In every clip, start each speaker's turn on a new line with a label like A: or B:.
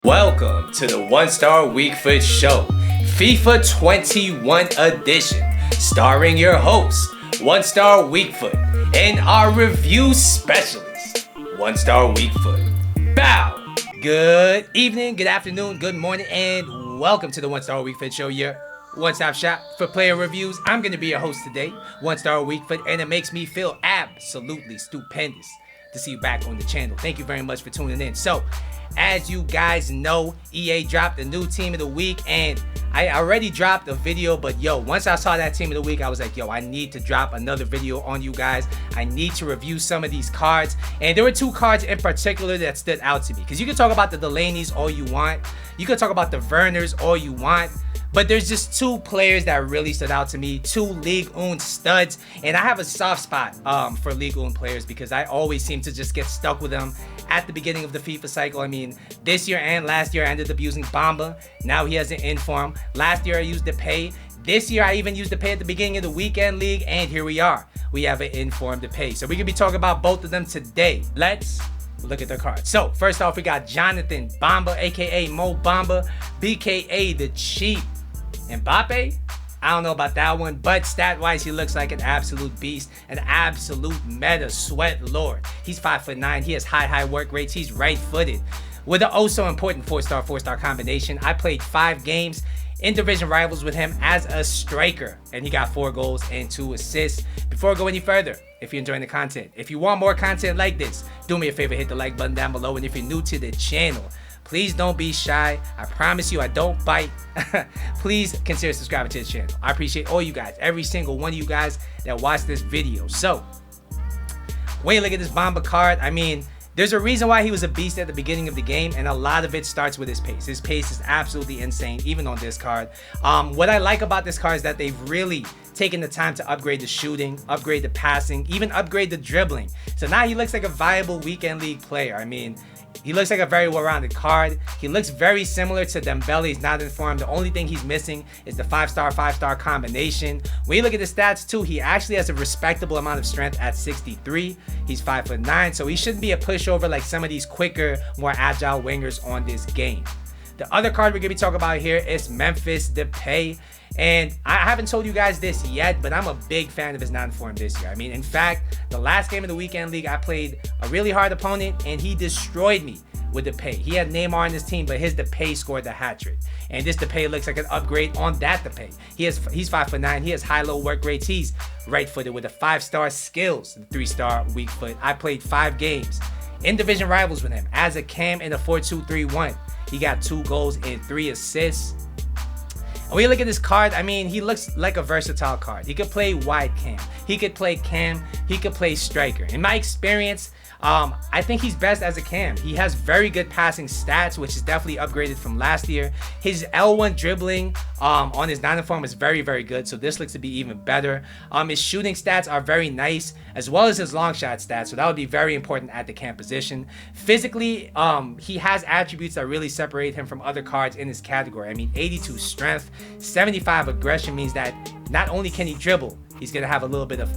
A: Welcome to the One Star Week Foot Show, FIFA 21 edition, starring your host, One Star Weak Foot, and our review specialist, One Star Weak Foot. Bow! Good evening, good afternoon, good morning, and welcome to the One Star Week Foot Show, your one-stop shop for player reviews. I'm going to be your host today, One Star Weak Foot, and it makes me feel absolutely stupendous to see you back on the channel. Thank you very much for tuning in. So, as you guys know, EA dropped a new team of the week, and I already dropped a video, but once I saw that team of the week, I was like, I need to drop another video on you guys. I need to review some of these cards, and there were two cards in particular that stood out to me, because you can talk about the Delaney's all you want, you can talk about the Werners all you want, but there's just two players that really stood out to me, two Ligue 1 studs, and I have a soft spot for Ligue 1 players because I always seem to just get stuck with them at the beginning of the FIFA cycle. I mean, this year and last year I ended up using Bamba. Now he has an inform. Last year I used Depay. This year I even used Depay at the beginning of the weekend league, and here we are. We have an inform Depay. So we could be talking about both of them today. Let's look at their cards. So first off, we got Jonathan Bamba, aka Mo Bamba, BKA the cheap Mbappe. I don't know about that one, but stat-wise, he looks like an absolute beast, an absolute meta Sweatlord. He's 5'9", he has high work rates, he's right-footed. With an oh-so-important 4-star combination, I played 5 games in division rivals with him as a striker, and he got 4 goals and 2 assists. Before I go any further, if you're enjoying the content, if you want more content like this, do me a favor, hit the like button down below, and if you're new to the channel, please don't be shy. I promise you I don't bite. Please consider subscribing to the channel. I appreciate all you guys, every single one of you guys that watch this video. So, when you look at this Bamba card, I mean, there's a reason why he was a beast at the beginning of the game, and a lot of it starts with his pace. His pace is absolutely insane, even on this card. What I like about this card is that they've really taken the time to upgrade the shooting, upgrade the passing, even upgrade the dribbling. So now he looks like a viable weekend league player. I mean, he looks like a very well-rounded card. He looks very similar to Dembele. He's not informed. The only thing he's missing is the 5-star combination. When you look at the stats too, he actually has a respectable amount of strength at 63. He's 5'9", so he shouldn't be a pushover like some of these quicker, more agile wingers on this game. The other card we're going to be talking about here is Memphis Depay. And I haven't told you guys this yet, but I'm a big fan of his non-form this year. I mean, in fact, the last game of the weekend league, I played a really hard opponent, and he destroyed me with Depay. He had Neymar on his team, but his Depay scored the hat-trick. And this Depay looks like an upgrade on that Depay. He's 5'9", he has high-low work rates, he's right-footed with a 5-star skills, 3-star weak foot. I played 5 games in division rivals with him as a cam in a 4-2-3-1. He got 2 goals and 3 assists. And when you look at this card, I mean, he looks like a versatile card. He could play wide cam, he could play cam, he could play striker. In my experience, I think he's best as a cam. He has very good passing stats, which is definitely upgraded from last year. His L1 dribbling on his non-inform is very good, so this looks to be even better. His shooting stats are very nice, as well as his long shot stats, so that would be very important at the cam position. Physically, he has attributes that really separate him from other cards in this category. I mean, 82 strength, 75 aggression means that not only can he dribble, he's going to have a little bit of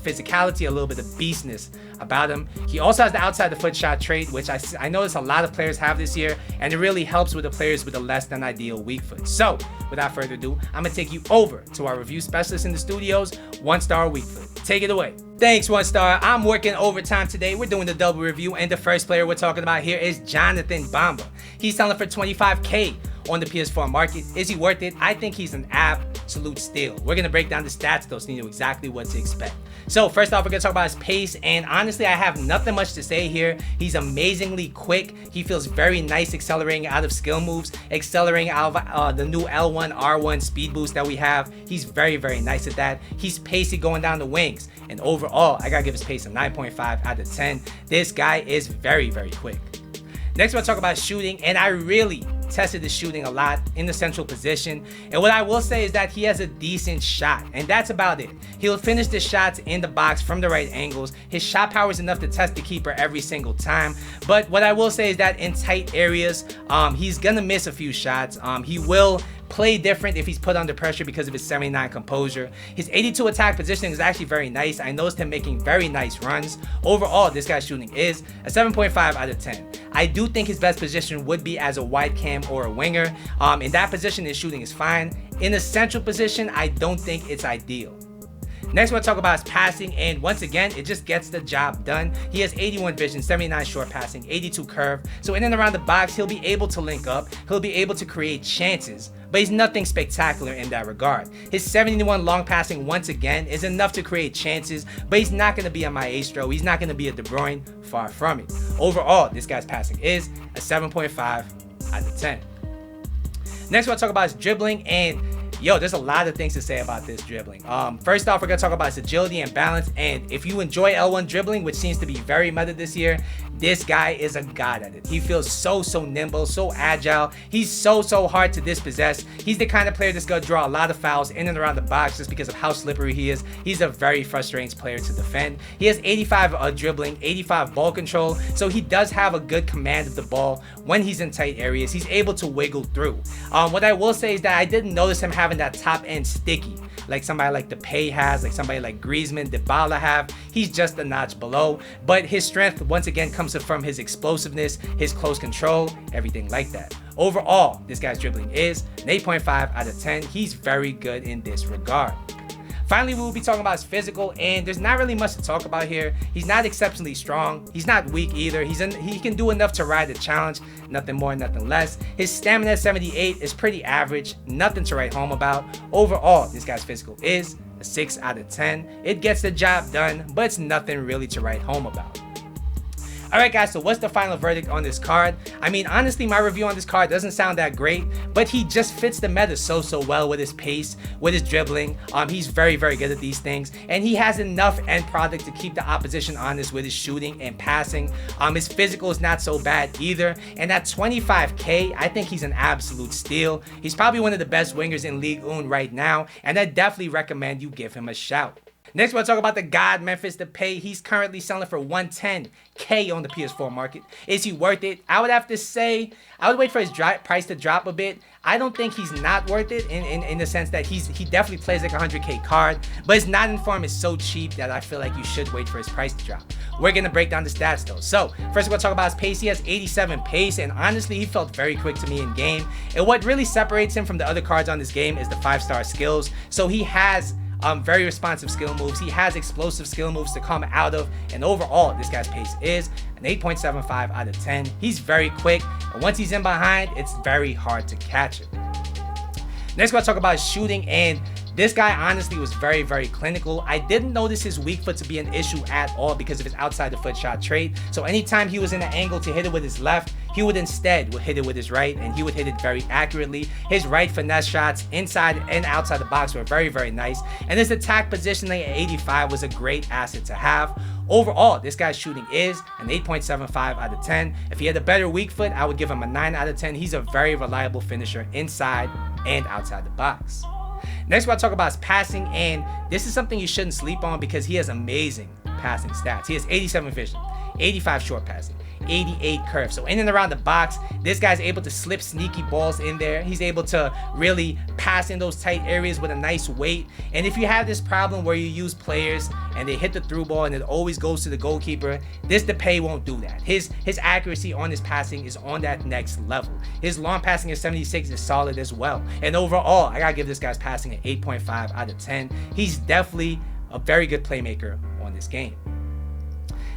A: physicality, a little bit of beastness about him. He also has the outside the foot shot trait, which I notice a lot of players have this year, and it really helps with the players with a less than ideal weak foot. So, without further ado, I'm going to take you over to our review specialist in the studios, One Star Weak Foot. Take it away. Thanks, One Star. I'm working overtime today. We're doing the double review, and the first player we're talking about here is Jonathan Bamba. He's selling for $25K on the PS4 market. Is he worth it? I think he's an absolute steal. We're going to break down the stats though, so you know exactly what to expect. So first off, we're going to talk about his pace, and honestly, I have nothing much to say here. He's amazingly quick. He feels very nice accelerating out of skill moves, accelerating out of the new L1, R1 speed boost that we have. He's very nice at that. He's pacey going down the wings, and overall, I got to give his pace a 9.5 out of 10. This guy is very quick. Next, we'll talk about shooting, and I really tested the shooting a lot in the central position, and what I will say is that he has a decent shot, and that's about it. He'll finish the shots in the box from the right angles. His shot power is enough to test the keeper every single time, but what I will say is that in tight areas, he's gonna miss a few shots. He will play different if he's put under pressure because of his 79 composure. His 82 attack positioning is actually very nice. I noticed him making very nice runs. Overall, this guy's shooting is a 7.5 out of 10. I do think his best position would be as a wide cam or a winger. In that position, his shooting is fine. In the central position, I don't think it's ideal. Next, we'll talk about his passing, and once again, it just gets the job done. He has 81 vision, 79 short passing, 82 curve. So in and around the box, he'll be able to link up. He'll be able to create chances, but he's nothing spectacular in that regard. His 71 long passing, once again, is enough to create chances, but he's not going to be a Maestro. He's not going to be a De Bruyne, far from it. Overall, this guy's passing is a 7.5 out of 10. Next, we'll talk about his dribbling, and there's a lot of things to say about this dribbling. First off, we're going to talk about his agility and balance. And if you enjoy L1 dribbling, which seems to be very meta this year, this guy is a god at it. He feels so nimble, so agile. He's so hard to dispossess. He's the kind of player that's going to draw a lot of fouls in and around the box just because of how slippery he is. He's a very frustrating player to defend. He has 85 dribbling, 85 ball control, so he does have a good command of the ball when he's in tight areas. He's able to wiggle through. What I will say is that I didn't notice him having that top end sticky like somebody like Depay has, like somebody like Griezmann, Dybala have. He's just a notch below, but his strength once again comes from his explosiveness, his close control, everything like that. Overall, this guy's dribbling is an 8.5 out of 10. He's very good in this regard. Finally, we will be talking about his physical, and there's not really much to talk about here. He's not exceptionally strong. He's not weak either. He can do enough to ride the challenge, nothing more, nothing less. His stamina 78 is pretty average, nothing to write home about. Overall, this guy's physical is a 6 out of 10. It gets the job done, but it's nothing really to write home about. Alright guys, so what's the final verdict on this card? I mean, honestly, my review on this card doesn't sound that great, but he just fits the meta so well with his pace, with his dribbling. He's very good at these things, and he has enough end product to keep the opposition honest with his shooting and passing. His physical is not so bad either, and at 25k, I think he's an absolute steal. He's probably one of the best wingers in Ligue 1 right now, and I definitely recommend you give him a shout. Next, we'll talk about the god Memphis Depay. He's currently selling for 110k on the PS4 market. Is he worth it? I would have to say, I would wait for his price to drop a bit. I don't think he's not worth it in the sense that he definitely plays like a 100k card, but his not in form is so cheap that I feel like you should wait for his price to drop. We're going to break down the stats though. So first we'll talk about his pace. He has 87 pace, and honestly he felt very quick to me in game. And what really separates him from the other cards on this game is the 5-star skills. So he has very responsive skill moves. He has explosive skill moves to come out of, and overall this guy's pace is an 8.75 out of 10. He's very quick, and once he's in behind, it's very hard to catch him. Next, we'll talk about his shooting, and this guy honestly was very clinical. I didn't notice his weak foot to be an issue at all because of his outside the foot shot trait. So anytime he was in an angle to hit it with his left, he would instead hit it with his right, and he would hit it very accurately. His right finesse shots inside and outside the box were very nice, and his attack positioning at 85 was a great asset to have. Overall, this guy's shooting is an 8.75 out of 10. If he had a better weak foot, I would give him a 9 out of 10. He's a very reliable finisher inside and outside the box. Next, we'll talk about his passing, and this is something you shouldn't sleep on because he has amazing passing stats. He has 87 vision, 85 short passing, 88 curve. So in and around the box, this guy's able to slip sneaky balls in there. He's able to really pass in those tight areas with a nice weight. And if you have this problem where you use players and they hit the through ball and it always goes to the goalkeeper, this Depay won't do that. His accuracy on his passing is on that next level. His long passing at 76 is solid as well. And overall, I gotta give this guy's passing an 8.5 out of 10. He's definitely a very good playmaker on this game.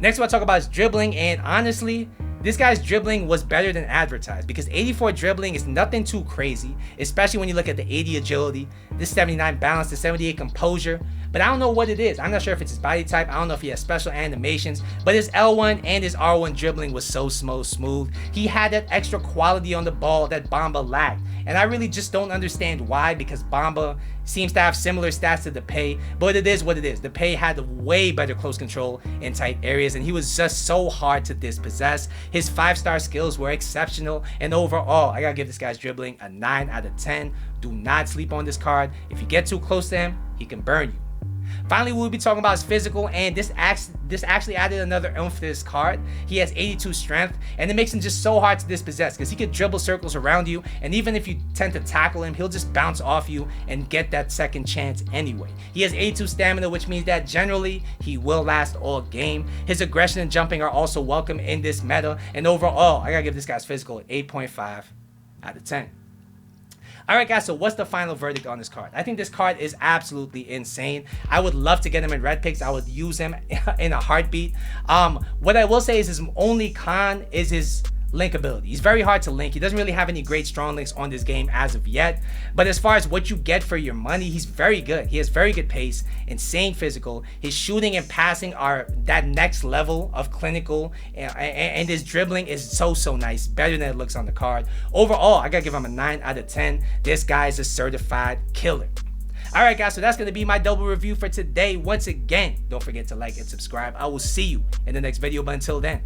A: Next, we'll talk about his dribbling, and honestly, this guy's dribbling was better than advertised because 84 dribbling is nothing too crazy, especially when you look at the 80 agility, this 79 balance, the 78 composure. But I don't know what it is. I'm not sure if it's his body type. I don't know if he has special animations, but his L1 and his R1 dribbling was so smooth. He had that extra quality on the ball that Bamba lacked. And I really just don't understand why, because Bamba seems to have similar stats to Depay, but it is what it is. Depay had way better close control in tight areas, and he was just so hard to dispossess. His 5-star skills were exceptional, and overall, I gotta give this guy's dribbling a 9 out of 10. Do not sleep on this card. If you get too close to him, he can burn you. Finally, we'll be talking about his physical, and this actually added another oomph to this card. He has 82 strength, and it makes him just so hard to dispossess because he can dribble circles around you, and even if you tend to tackle him, he'll just bounce off you and get that second chance anyway. He has 82 stamina, which means that generally he will last all game. His aggression and jumping are also welcome in this meta, and overall, I gotta give this guy's physical an 8.5 out of 10. Alright guys, so what's the final verdict on this card? I think this card is absolutely insane. I would love to get him in red picks. I would use him in a heartbeat. What I will say is his only con is his link ability. He's very hard to link. He doesn't really have any great strong links on this game as of yet. But as far as what you get for your money, he's very good. He has very good pace, insane physical. His shooting and passing are that next level of clinical, and his dribbling is so nice, better than it looks on the card. Overall, I gotta give him a 9 out of 10. This guy is a certified killer. Alright guys, so that's going to be my double review for today. Once again, don't forget to like and subscribe. I will see you in the next video, but until then,